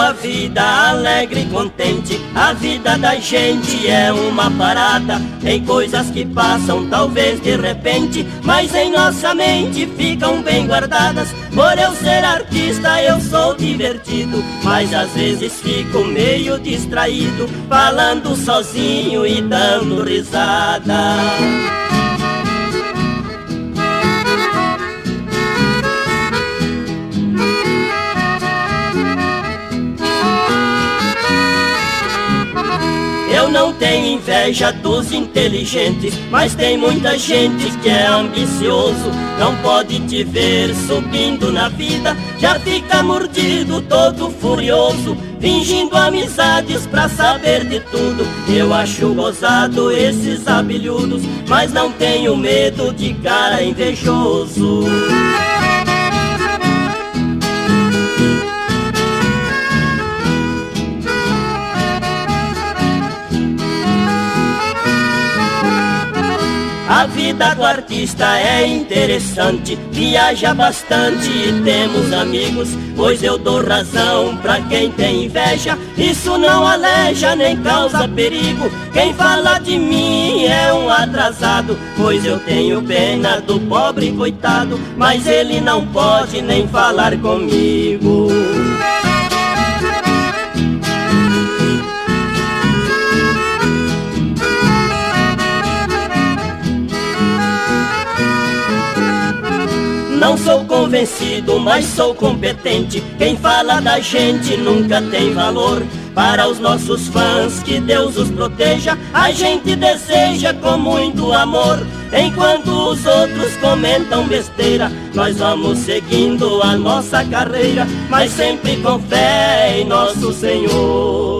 a vida alegre e contente. A vida da gente é uma parada, tem coisas que passam talvez de repente, mas em nossa mente ficam bem guardadas. Por eu ser artista eu sou divertido, mas às vezes fico meio distraído, falando sozinho e dando risada. Eu não tenho inveja dos inteligentes, mas tem muita gente que é ambicioso. Não pode te ver subindo na vida, já fica mordido, todo furioso, fingindo amizades pra saber de tudo. Eu acho gozado esses abelhudos, mas não tenho medo de cara invejoso. A vida do artista é interessante, viaja bastante e temos amigos, pois eu dou razão pra quem tem inveja. Isso não aleja nem causa perigo, quem fala de mim é um atrasado, pois eu tenho pena do pobre coitado, mas ele não pode nem falar comigo. Não sou convencido, mas sou competente. Quem fala da gente nunca tem valor. Para os nossos fãs, que Deus os proteja, a gente deseja com muito amor. Enquanto os outros comentam besteira, nós vamos seguindo a nossa carreira, mas sempre com fé em nosso Senhor.